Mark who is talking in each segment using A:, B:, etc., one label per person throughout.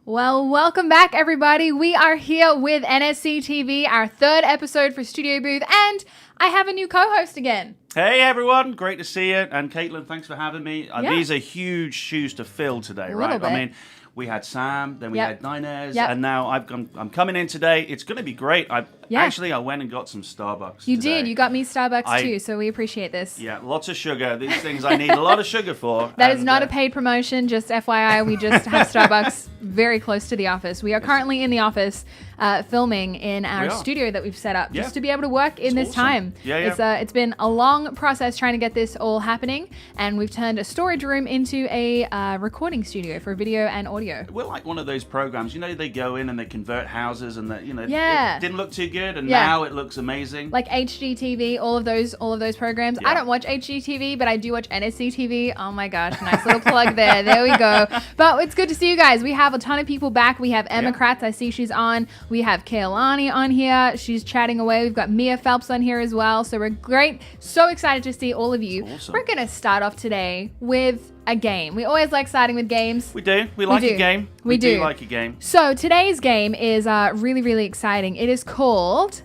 A: Well, welcome back, everybody. We are here with Nsctv, our third episode for Studio Booth, and I have a new co-host again.
B: Hey, everyone. Great to see you. And Caitlin, thanks for having me. These are huge shoes to fill today, right? I mean, we had Sam, then we had Ninez, and now I'm coming in today. It's going to be great. Actually, I went and got some Starbucks
A: You
B: today.
A: did. You got me Starbucks too, so we appreciate this.
B: Yeah, lots of sugar. These things I need a lot of sugar for.
A: That is not a paid promotion, just FYI. We just have Starbucks very close to the office. We are currently in the office filming in our studio that we've set up just to be able to work in this time. It's been a long process trying to get this all happening, and we've turned a storage room into a recording studio for video and audio.
B: We're like one of those programs, they go in and they convert houses and it didn't look too good and now it looks amazing.
A: Like HGTV, all of those programs. I don't watch HGTV, but I do watch Nsctv. Oh my gosh, nice little plug there. There we go. But it's good to see you guys. We have a ton of people back. We have Emma Kratz, I see she's on. We have Kaylani on here. She's chatting away. We've got Mia Phelps on here as well. So we're great. So excited to see all of you.
B: Awesome.
A: We're going to start off today with a game. We always like starting with games.
B: We do. We like a game. We do like a game.
A: So today's game is really, really exciting. It is called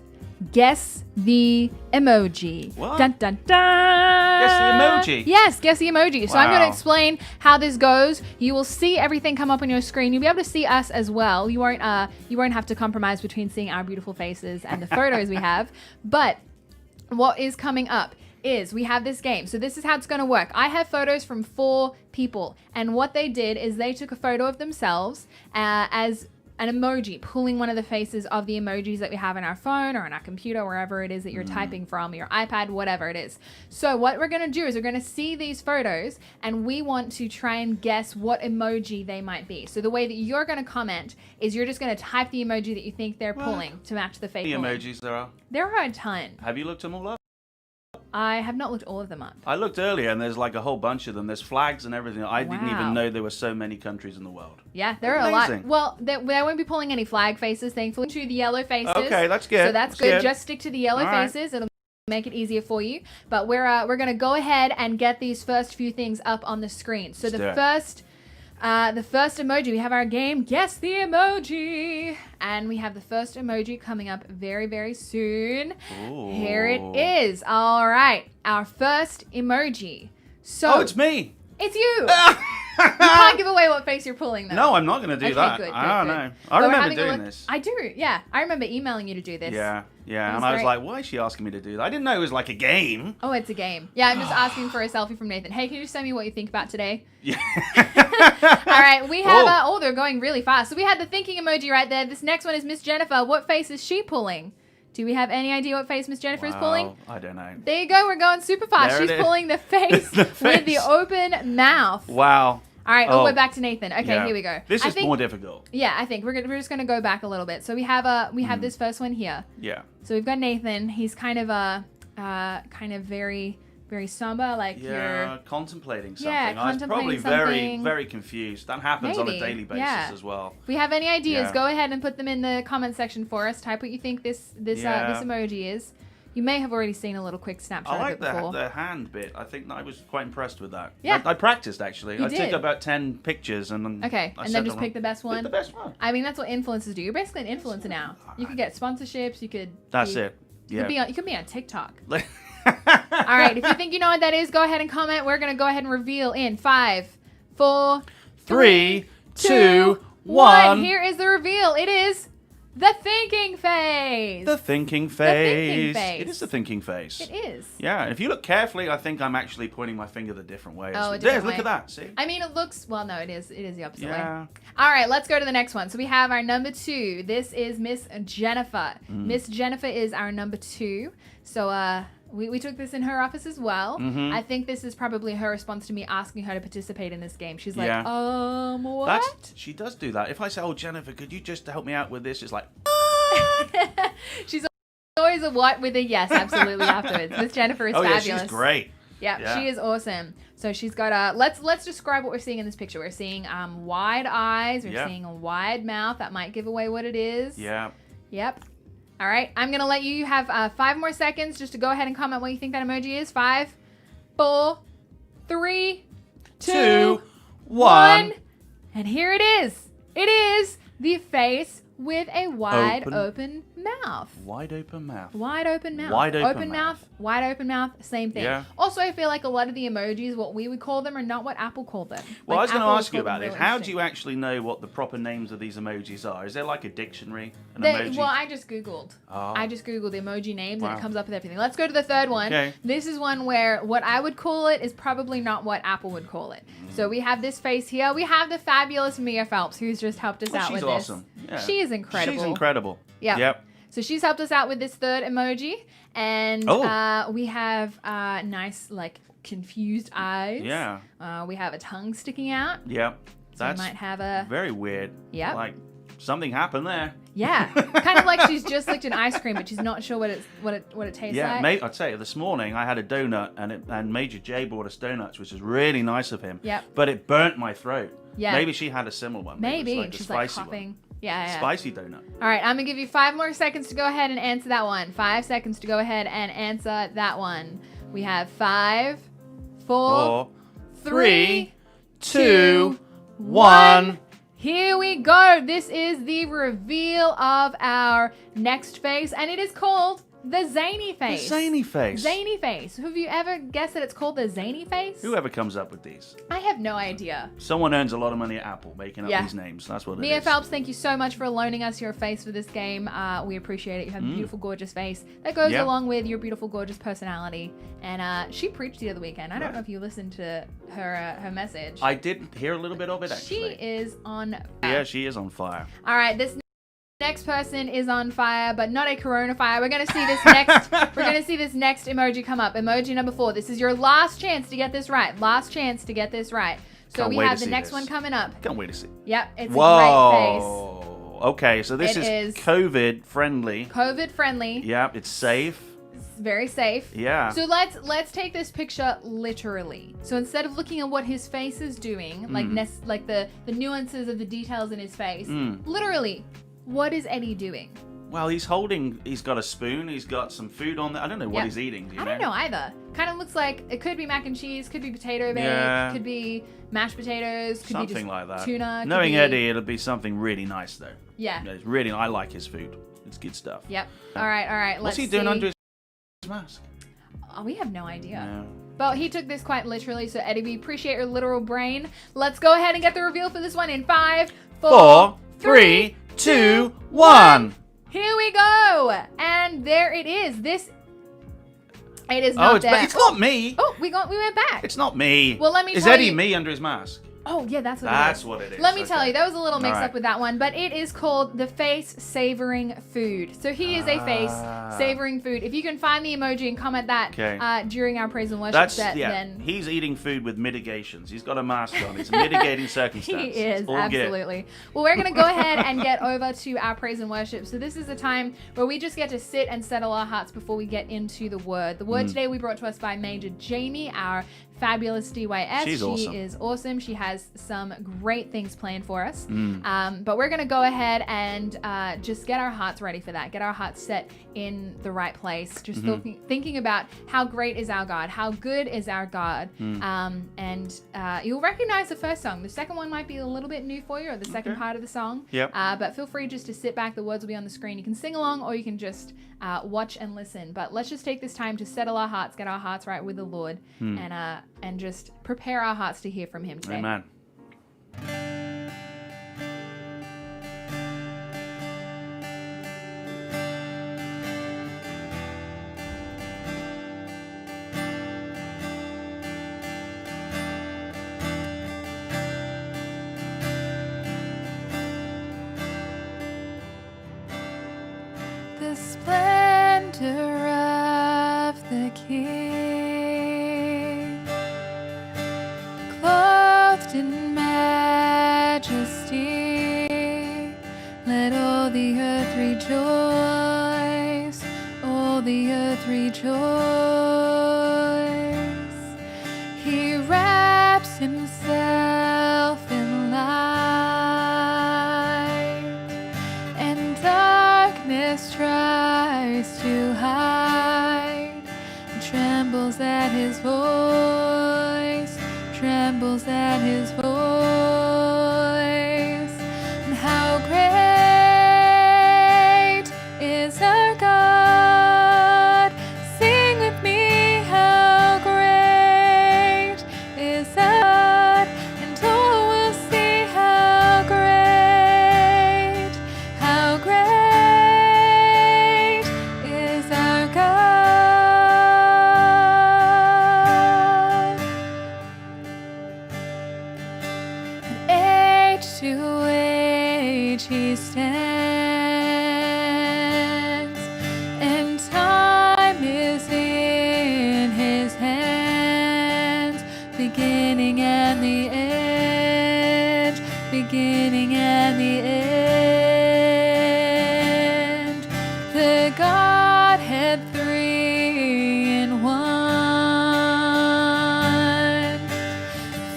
A: Guess the Emoji.
B: What?
A: Dun, dun, dun.
B: Guess the emoji?
A: Yes, guess the emoji. So I'm going to explain how this goes. You will see everything come up on your screen. You'll be able to see us as well. You won't have to compromise between seeing our beautiful faces and the photos we have. But what is coming up is we have this game. So this is how it's going to work. I have photos from 4 people, and what they did is they took a photo of themselves as an emoji, pulling one of the faces of the emojis that we have in our phone or on our computer, wherever it is that you're typing from, your iPad, whatever it is. So what we're going to do is we're going to see these photos, and we want to try and guess what emoji they might be. So the way that you're going to comment is you're just going to type the emoji that you think they're pulling to match the face.
B: How many emojis there are?
A: There are a ton.
B: Have you looked them all up?
A: I have not looked all of them up.
B: I looked earlier, and there's like a whole bunch of them. There's flags and everything. I didn't even know there were so many countries in the world.
A: Yeah, there are a lot. Well, they won't be pulling any flag faces, thankfully. To the yellow faces.
B: Okay, that's good.
A: So that's good. Just stick to the yellow faces. It'll make it easier for you. But we're gonna go ahead and get these first few things up on the screen. So the first emoji, we have our game Guess the Emoji, and we have the first emoji coming up very, very soon. Ooh. Here it is. All right, our first emoji. So
B: it's me.
A: It's you. You can't give away what face you're pulling, though.
B: No, I'm not going to do that.
A: Good,
B: I don't know. I remember doing this.
A: I do, yeah. I remember emailing you to do this.
B: Yeah. And I was like, why is she asking me to do that? I didn't know it was like a game.
A: Oh, it's a game. Yeah, I'm just asking for a selfie from Nathan. Hey, can you just tell me what you think about today?
B: Yeah.
A: All right, we have, they're going really fast. So we had the thinking emoji right there. This next one is Miss Jennifer. What face is she pulling? Do we have any idea what face Miss Jennifer is pulling?
B: I don't know.
A: There you go. We're going super fast. She's pulling the face with the open mouth.
B: Wow.
A: All right. We're back to Nathan. Okay, here we go.
B: This is more difficult.
A: Yeah, I think we're just gonna go back a little bit. So we have this first one here.
B: Yeah.
A: So we've got Nathan. He's kind of very, very somber, like you're
B: contemplating something.
A: Yeah,
B: contemplating very, very confused. That happens on a daily basis as well.
A: If we have any ideas, go ahead and put them in the comment section for us. Type what you think this emoji is. You may have already seen a little quick snapshot of it before. I like
B: the hand bit. I think I was quite impressed with that.
A: Yeah.
B: I practiced, actually.
A: I
B: took about 10 pictures and then
A: and then just pick the best one?
B: Pick the best one.
A: I mean, that's what influencers do. You're basically an influencer now. You could get sponsorships. You could...
B: That's it. Yeah.
A: You could be on TikTok. All right. If you think you know what that is, go ahead and comment. We're going to go ahead and reveal in 5, 4, 3, 2, 1. Here is the reveal. It is... the thinking face.
B: The thinking face. It is the thinking face.
A: It is.
B: Yeah, and if you look carefully, I think I'm actually pointing my finger the different way.
A: Oh, a different way.
B: Look at that. See?
A: I mean, it looks... well, no, it is the opposite way. All right, let's go to the next one. So we have our number 2. This is Miss Jennifer. Miss Jennifer is our number 2. So we took this in her office as well. I think this is probably her response to me asking her to participate in this game. She's like, what?
B: She does do that. If I say, Jennifer, could you just help me out with this? It's like,
A: She's always a what with a yes, absolutely afterwards. Miss Jennifer is fabulous.
B: Yeah, she's great.
A: Yeah, she is awesome. So she's got a... Let's describe what we're seeing in this picture. We're seeing wide eyes. We're seeing a wide mouth. That might give away what it is.
B: Yeah.
A: Yep. All right. I'm going to let you have 5 more seconds just to go ahead and comment what you think that emoji is. 5, 4, 3, 2, 1. And here it is. It is the face with a wide open mouth.
B: Wide open mouth.
A: Wide open mouth.
B: Wide open
A: mouth. Wide open mouth. Same thing.
B: Yeah.
A: Also, I feel like a lot of the emojis, what we would call them, are not what Apple called them.
B: Well, I was going to ask you about this. How do you actually know what the proper names of these emojis are? Is there like a dictionary?
A: Well, I just Googled. I just Googled the emoji names and it comes up with everything. Let's go to the third one.
B: Okay.
A: This is one where what I would call it is probably not what Apple would call it. So we have this face here. We have the fabulous Mia Phelps, who's just helped us out with this.
B: She's awesome. Yeah.
A: She is incredible.
B: She's incredible.
A: Yeah.
B: Yep.
A: So she's helped us out with this third emoji. And we have nice, like, confused eyes.
B: Yeah.
A: We have a tongue sticking out.
B: Yep.
A: So
B: That's
A: might have a...
B: very weird.
A: Yeah.
B: Like, something happened there.
A: Yeah. Kind of like she's just licked an ice cream, but she's not sure what it tastes like.
B: Yeah, I'd say this morning I had a donut and Major J brought us donuts, which is really nice of him.
A: Yep.
B: But it burnt my throat.
A: Yeah.
B: Maybe she had a similar one.
A: Maybe.
B: Like
A: she's like coughing.
B: One.
A: Yeah.
B: Spicy donut.
A: All right, I'm going to give you 5 more seconds to go ahead and answer that one. 5 seconds to go ahead and answer that one. We have 5, 4, 3, 2, 1. Here we go. This is the reveal of our next face, and it is called the zany face.
B: The zany face.
A: Zany face. Have you ever guessed that it's called the zany face?
B: Whoever comes up with these.
A: I have no idea.
B: Someone earns a lot of money at Apple making up these names. That's what it is.
A: Mia Phelps, thank you so much for loaning us your face for this game. We appreciate it. You have a beautiful, gorgeous face that goes along with your beautiful, gorgeous personality. And she preached the other weekend. I don't know if you listened to her message.
B: I did hear a little bit of it, actually.
A: She is on fire.
B: Yeah, she is on fire.
A: All right, this next person is on fire, but not a corona fire. We're gonna see this next. We're gonna see this next emoji come up. Emoji number 4. This is your last chance to get this right. Last chance to get this right. So we have the next one coming up.
B: Can't wait to see.
A: Yep, it's a great face.
B: Okay, so this is COVID friendly.
A: COVID friendly.
B: Yep, it's safe.
A: It's very safe.
B: Yeah.
A: So let's take this picture literally. So instead of looking at what his face is doing, like the nuances of the details in his face, literally. What is Eddie doing?
B: Well, he's got a spoon, he's got some food on there. I don't know what he's eating.
A: I don't know either. Kind of looks like it could be mac and cheese, could be potato bake, could be mashed potatoes, could
B: something
A: be just
B: like that.
A: Tuna.
B: Knowing Eddie, it'll be something really nice though.
A: Yeah.
B: It's really, I like his food. It's good stuff.
A: Yep. All right.
B: What's he doing under his mask?
A: Oh, we have no idea.
B: No.
A: But he took this quite literally, so Eddie, we appreciate your literal brain. Let's go ahead and get the reveal for this one in 5, 4, 3, 2, 1. Here we go. And there it is. It is not there.
B: It's not me.
A: Oh, we went back.
B: It's not me.
A: Well, let me
B: Is
A: tell
B: Eddie
A: you.
B: me under his mask?
A: Oh, yeah, that's what it is.
B: Let
A: me tell you, that was a little mix up with that one, but it is called the face savoring food. So he is a face savoring food. If you can find the emoji and comment that during our praise and worship set, then...
B: He's eating food with mitigations. He's got a mask on. It's a mitigating circumstance.
A: He is, absolutely. Good. Well, we're going to go ahead and get over to our praise and worship. So this is the time where we just get to sit and settle our hearts before we get into the word. The word today we brought to us by Major Jamie, our fabulous DYS.
B: She's awesome.
A: She is awesome. She has some great things planned for us. But we're going to go ahead and just get our hearts ready for that. Get our hearts set in the right place. Just thinking about how great is our God, how good is our God. And you'll recognize the first song. The second one might be a little bit new for you, or the second part of the song.
B: Yep.
A: But feel free just to sit back. The words will be on the screen. You can sing along, or you can just watch and listen. But let's just take this time to settle our hearts, get our hearts right with the Lord, and just prepare our hearts to hear from Him today.
B: Amen.
A: The splendor of the King, clothed in majesty, let all the earth rejoice, all the earth rejoice. He wraps himself in light, and darkness tries to hide, and trembles at his voice, trembles at his voice. And how great is our God? Sing with me, how great is our God, and all will see how great is our God. And age to age He stands, and time is in His hands, beginning and the end, beginning and the end. The Godhead three in one,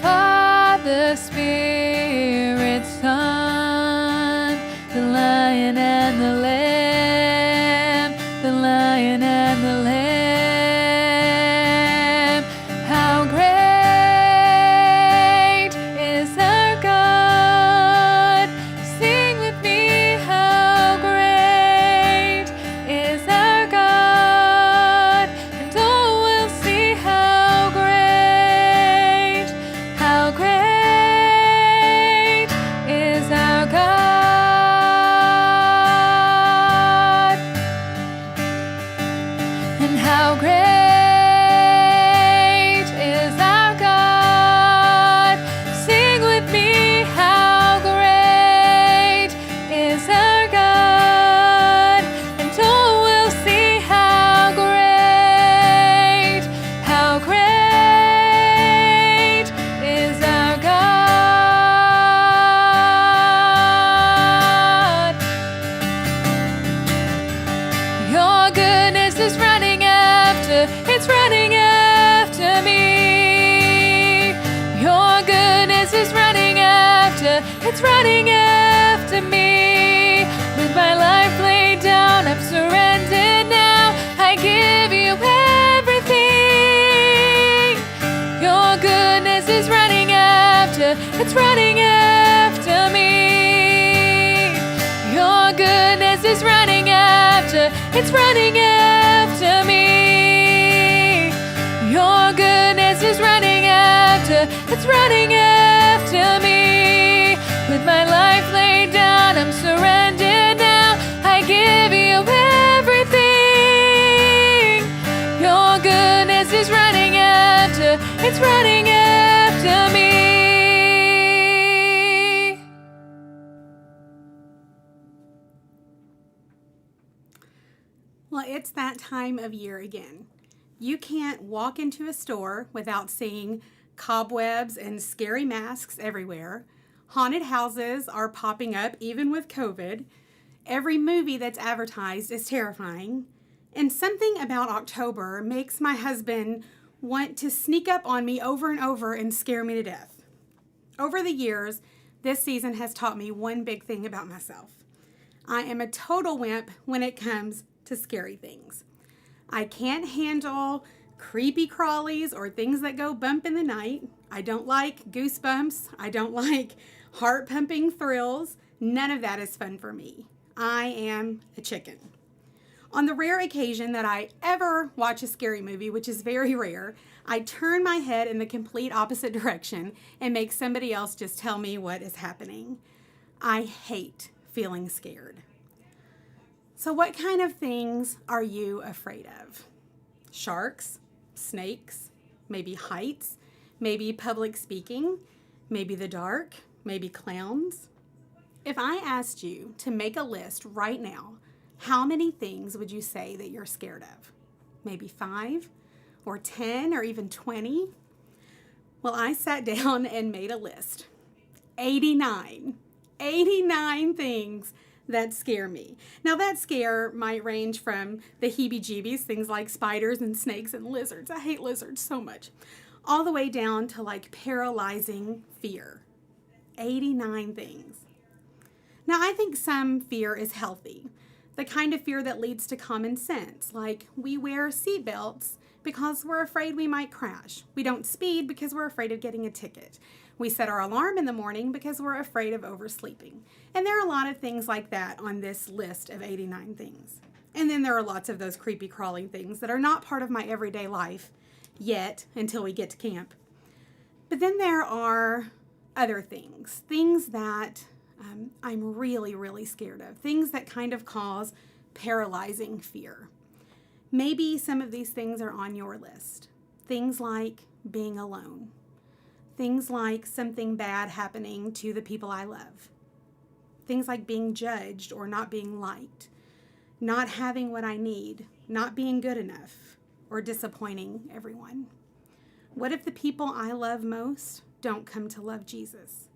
A: Father, Spirit, Son, the Lion and the Lamb, the Lion and the Lamb. How great is our God? Sing with me, how great is our God, and all will see how great is our God, and how great is our God. Sing with me, how great is our God, and all will see how great is our God. Your goodness is running after, it's running after me. Your goodness is running after, it's running after me. With my life laid down it's running after me. Your goodness is running after, it's running after me. Your goodness is running after, it's running after me. With my life laid down, I'm surrendered now. I give you everything. Your goodness is running after, it's running after me.
C: Well, it's that time of year again. You can't walk into a store without seeing cobwebs and scary masks everywhere. Haunted houses are popping up even with COVID. Every movie that's advertised is terrifying. And something about October makes my husband want to sneak up on me over and over and scare me to death. Over the years, this season has taught me one big thing about myself. I am a total wimp when it comes to scary things. I can't handle creepy crawlies or things that go bump in the night. I don't like goosebumps. I don't like heart-pumping thrills. None of that is fun for me. I am a chicken. On the rare occasion that I ever watch a scary movie, which is very rare, I turn my head in the complete opposite direction and make somebody else just tell me what is happening. I hate feeling scared. So what kind of things are you afraid of? Sharks, snakes, maybe heights, maybe public speaking, maybe the dark, maybe clowns. If I asked you to make a list right now, how many things would you say that you're scared of? Maybe 5 or 10 or even 20? Well, I sat down and made a list. 89 things that scare me. Now that scare might range from the heebie-jeebies, things like spiders and snakes and lizards. I hate lizards so much. All the way down to like paralyzing fear. 89 things. Now I think some fear is healthy. The kind of fear that leads to common sense, like we wear seatbelts because we're afraid we might crash. We don't speed because we're afraid of getting a ticket. We set our alarm in the morning because we're afraid of oversleeping. And there are a lot of things like that on this list of 89 things. And then there are lots of those creepy crawling things that are not part of my everyday life yet until we get to camp. But then there are other things that I'm really, really scared of, things that kind of cause paralyzing fear. Maybe some of these things are on your list. Things like being alone. Things like something bad happening to the people I love. Things like being judged or not being liked. Not having what I need. Not being good enough. Or disappointing everyone. What if the people I love most don't come to love Jesus?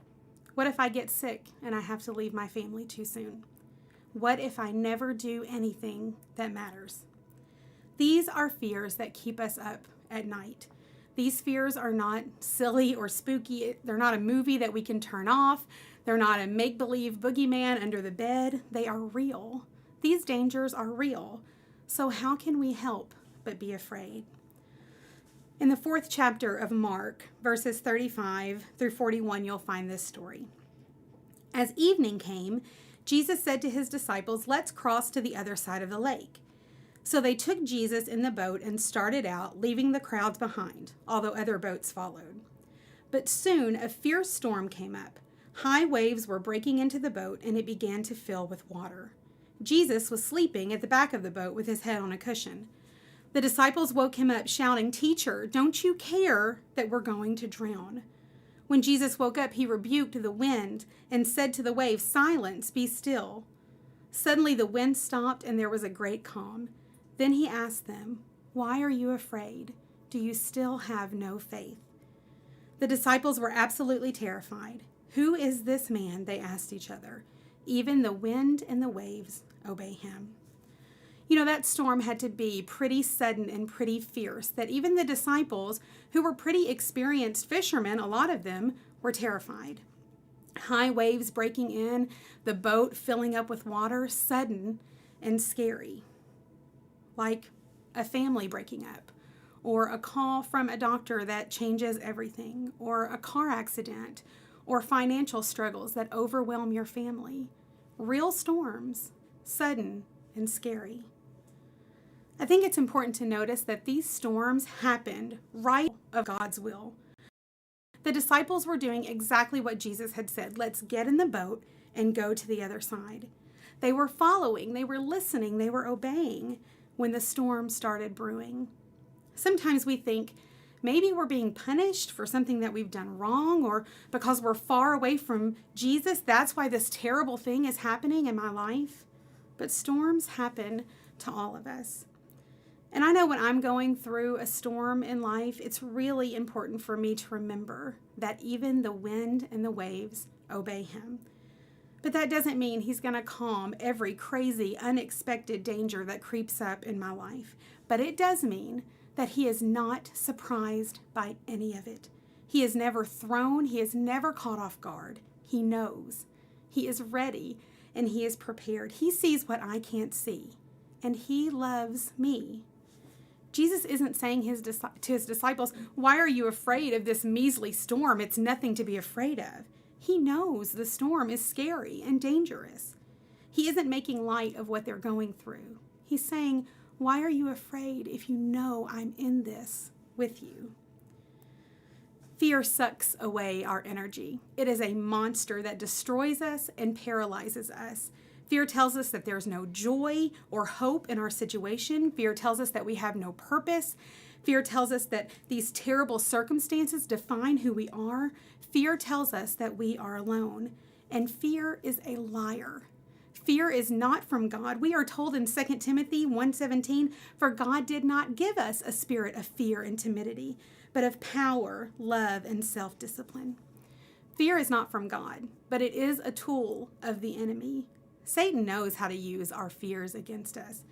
C: What if I get sick and I have to leave my family too soon? What if I never do anything that matters? These are fears that keep us up at night. These fears are not silly or spooky. They're not a movie that we can turn off. They're not a make-believe boogeyman under the bed. They are real. These dangers are real. So how can we help but be afraid? In the 4th chapter of Mark, verses 35 through 41, you'll find this story. As evening came, Jesus said to his disciples, "Let's cross to the other side of the lake." So they took Jesus in the boat and started out, leaving the crowds behind, although other boats followed. But soon a fierce storm came up. High waves were breaking into the boat, and it began to fill with water. Jesus was sleeping at the back of the boat with his head on a cushion. The disciples woke him up, shouting, "Teacher, don't you care that we're going to drown?" When Jesus woke up, he rebuked the wind and said to the waves, "Silence, be still." Suddenly the wind stopped, and there was a great calm. Then he asked them, "Why are you afraid? Do you still have no faith?" The disciples were absolutely terrified. "Who is this man?" they asked each other. "Even the wind and the waves obey him." You know, that storm had to be pretty sudden and pretty fierce, that even the disciples, who were pretty experienced fishermen, a lot of them, were terrified. High waves breaking in, the boat filling up with water, sudden and scary. Like a family breaking up, or a call from a doctor that changes everything, or a car accident, or financial struggles that overwhelm your family. Real storms, sudden and scary. I think it's important to notice that these storms happened right of God's will. The disciples were doing exactly what Jesus had said. Let's get in the boat and go to the other side. They were following, they were listening, they were obeying when the storm started brewing. Sometimes we think maybe we're being punished for something that we've done wrong, or because we're far away from Jesus, that's why this terrible thing is happening in my life. But storms happen to all of us. And I know when I'm going through a storm in life, it's really important for me to remember that even the wind and the waves obey him. But that doesn't mean he's going to calm every crazy, unexpected danger that creeps up in my life. But it does mean that he is not surprised by any of it. He is never thrown. He is never caught off guard. He knows. He is ready and he is prepared. He sees what I can't see, and he loves me. Jesus isn't saying to his disciples, why are you afraid of this measly storm? It's nothing to be afraid of. He knows the storm is scary and dangerous. He isn't making light of what they're going through. He's saying, why are you afraid if you know I'm in this with you? Fear sucks away our energy. It is a monster that destroys us and paralyzes us. Fear tells us that there's no joy or hope in our situation. Fear tells us that we have no purpose. Fear tells us that these terrible circumstances define who we are. Fear tells us that we are alone. And fear is a liar. Fear is not from God. We are told in 2 Timothy 1:17, for God did not give us a spirit of fear and timidity, but of power, love, and self-discipline. Fear is not from God, but it is a tool of the enemy. Satan knows how to use our fears against us.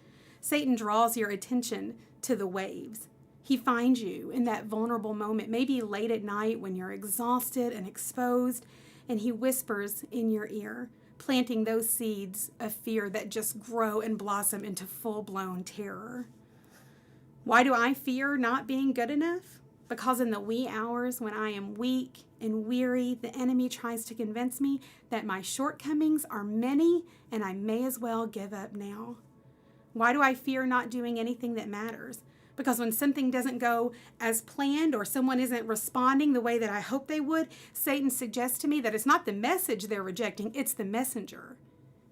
C: Satan draws your attention to the waves. He finds you in that vulnerable moment, maybe late at night when you're exhausted and exposed, and he whispers in your ear, planting those seeds of fear that just grow and blossom into full-blown terror. Why do I fear not being good enough? Because in the wee hours when I am weak and weary, the enemy tries to convince me that my shortcomings are many and I may as well give up now. Why do I fear not doing anything that matters? Because when something doesn't go as planned or someone isn't responding the way that I hope they would, Satan suggests to me that it's not the message they're rejecting, it's the messenger.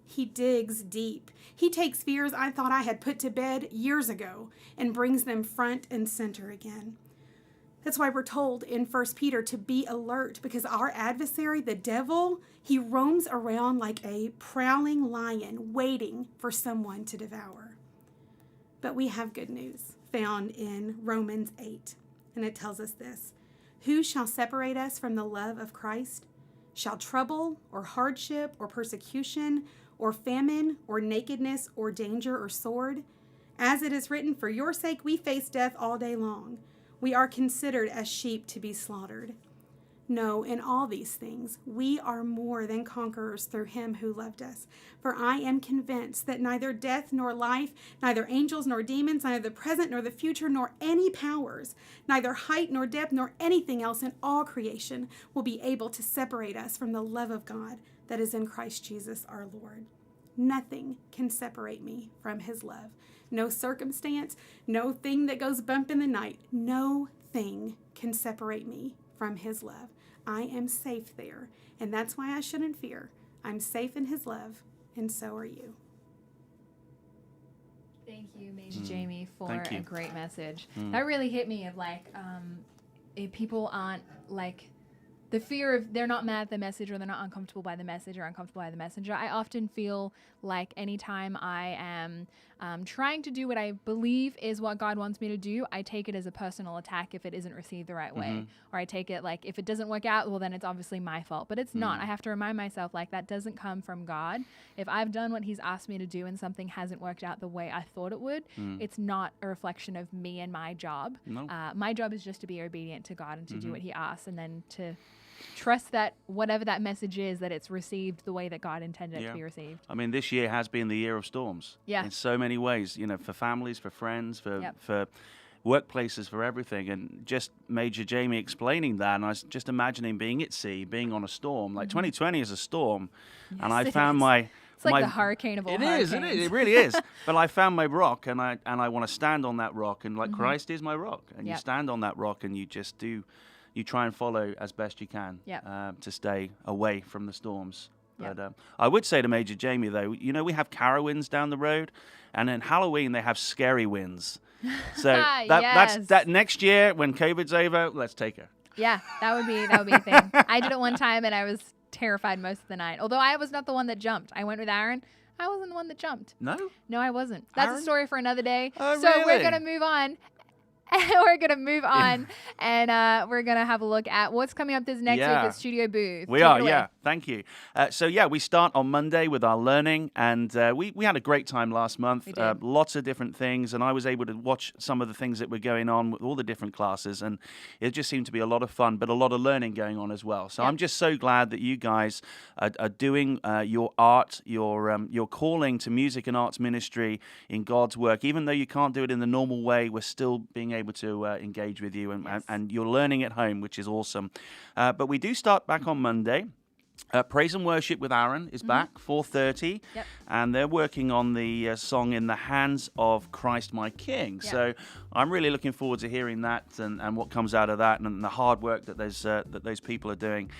C: He digs deep. He takes fears I thought I had put to bed years ago and brings them front and center again. That's why we're told in 1 Peter to be alert, because our adversary, the devil, he roams around like a prowling lion waiting for someone to devour. But we have good news found in Romans 8, and it tells us this: who shall separate us from the love of Christ? Shall trouble or hardship or persecution or famine or nakedness or danger or sword? As it is written, for your sake we face death all day long. We are considered as sheep to be slaughtered. No, in all these things, we are more than conquerors through him who loved us. For I am convinced that neither death nor life, neither angels nor demons, neither the present nor the future, nor any powers, neither height nor depth, nor anything else in all creation will be able to separate us from the love of God that is in Christ Jesus our Lord. Nothing can separate me from his love. No circumstance, no thing that goes bump in the night, no thing can separate me from his love. I am safe there, and that's why I shouldn't fear. I'm safe in his love, and so are you.
A: Thank you, Major Jamie, for a great message. That really hit me of if people aren't the fear of they're not mad at the message, or they're not uncomfortable by the message or uncomfortable by the messenger. I often feel like anytime I am trying to do what I believe is what God wants me to do, I take it as a personal attack if it isn't received the right way. Or I take it if it doesn't work out, well, then it's obviously my fault. But it's not. I have to remind myself that doesn't come from God. If I've done what he's asked me to do and something hasn't worked out the way I thought it would, it's not a reflection of me and my job.
B: No.
A: My job is just to be obedient to God and to do what he asks, and then to trust that whatever that message is, that it's received the way that God intended it to be received.
B: I mean, this year has been the year of storms.
A: Yeah.
B: In so many ways, for families, for friends, for workplaces for everything. And just Major Jamie explaining that, and I was just imagining being at sea, being on a storm. Like 2020 is a storm, and I found my...
A: It's like the hurricane of all hurricanes.
B: It is. It really is. But I found my rock, and I want to stand on that rock, and like Christ is my rock, and you stand on that rock, and you just do, you try and follow as best you can to stay away from the storms. But I would say to Major Jamie, though, you know, we have Carowinds down the road, and then Halloween they have Scary Winds. So that's that next year when COVID's over, let's take her.
A: Yeah, that would be a thing. I did it one time, and I was terrified most of the night. Although I was not the one that jumped. I went with Aaron. I wasn't the one that jumped.
B: No?
A: No, I wasn't. That's
B: Aaron?
A: A story for another day.
B: Oh,
A: so
B: really?
A: we're going to move on. We're going to move on, and we're going to have a look at what's coming up this next week at Studio Booth.
B: We are, yeah. Thank you. We start on Monday with our learning, and we had a great time last month. Lots of different things, and I was able to watch some of the things that were going on with all the different classes, and it just seemed to be a lot of fun, but a lot of learning going on as well. So I'm just so glad that you guys are doing your art, your calling to music and arts ministry in God's work. Even though you can't do it in the normal way, we're still being able to engage with you, and you're learning at home, which is awesome. But we do start back on Monday. Praise and Worship with Aaron is back, 4:30, and they're working on the song In the Hands of Christ My King. So I'm really looking forward to hearing that and what comes out of that, and the hard work that those people are doing.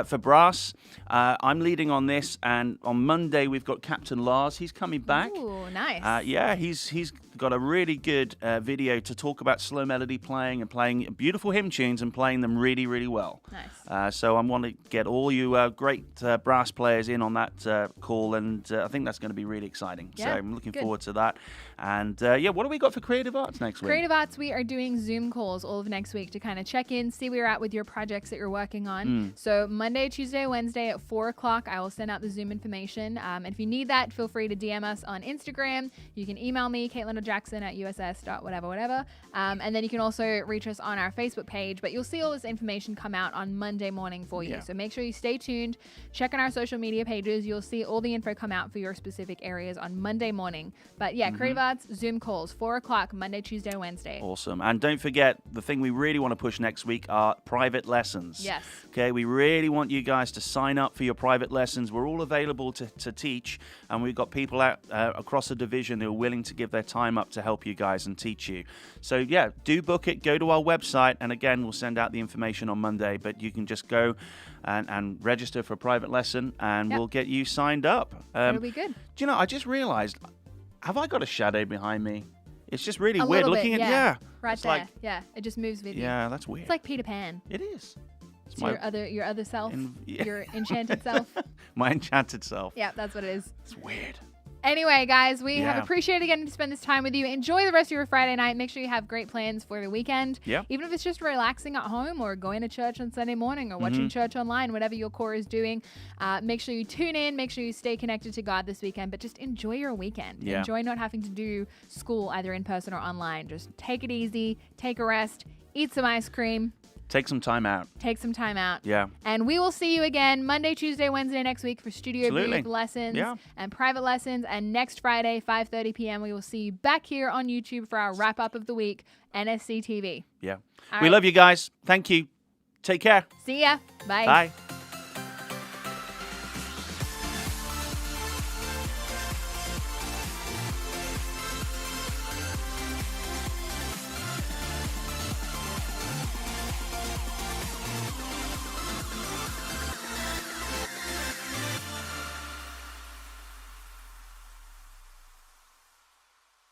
B: For brass, I'm leading on this, and on Monday we've got Captain Lars. He's coming back.
A: Ooh, nice.
B: He's got a really good video to talk about slow melody playing and playing beautiful hymn tunes and playing them really, really well.
A: Nice.
B: So I want to get all you great brass players in on that call, and I think that's going to be really exciting. So I'm looking forward to that. And what do we got for Creative Arts next week?
A: Creative Arts, we are doing Zoom calls all of next week to kind of check in, see where you're at with your projects that you're working on. So Monday, Tuesday, Wednesday at 4 o'clock, I will send out the Zoom information. And if you need that, feel free to DM us on Instagram. You can email me, caitlin.jackson@uss.whatever. And then you can also reach us on our Facebook page. But you'll see all this information come out on Monday morning for you. So make sure you stay tuned. Check on our social media pages. You'll see all the info come out for your specific areas on Monday morning. But Creative Arts, Zoom calls, 4 o'clock, Monday, Tuesday, Wednesday.
B: Awesome. And don't forget, the thing we really want to push next week are private lessons.
A: Yes.
B: Okay, we really want you guys to sign up for your private lessons. We're all available to teach, and we've got people out across the division who are willing to give their time up to help you guys and teach you. So do book it. Go to our website, and again, we'll send out the information on Monday, but you can just go and register for a private lesson, and we'll get you signed up.
A: It'll be good.
B: Do you know, I just realized, have I got a shadow behind me? It's just really
A: a
B: weird looking
A: bit,
B: at
A: right
B: it's
A: there. It just moves with you.
B: Yeah, that's weird.
A: It's like Peter Pan.
B: It is.
A: It's your other self, your enchanted self.
B: My enchanted self.
A: Yeah, that's what it is.
B: It's weird.
A: Anyway, guys, we have appreciated getting to spend this time with you. Enjoy the rest of your Friday night. Make sure you have great plans for the weekend.
B: Yeah.
A: Even if it's just relaxing at home or going to church on Sunday morning or watching church online, whatever your core is doing, make sure you tune in. Make sure you stay connected to God this weekend, but just enjoy your weekend.
B: Yeah.
A: Enjoy not having to do school either in person or online. Just take it easy, take a rest, eat some ice cream.
B: Take some time out.
A: Take some time out.
B: Yeah.
A: And we will see you again Monday, Tuesday, Wednesday next week for Studio Booth lessons and private lessons. And next Friday, 5:30 p.m., we will see you back here on YouTube for our wrap-up of the week, Nsctv.
B: Yeah.
A: All
B: we
A: right.
B: love you guys. Thank you. Take care.
A: See ya. Bye.
B: Bye.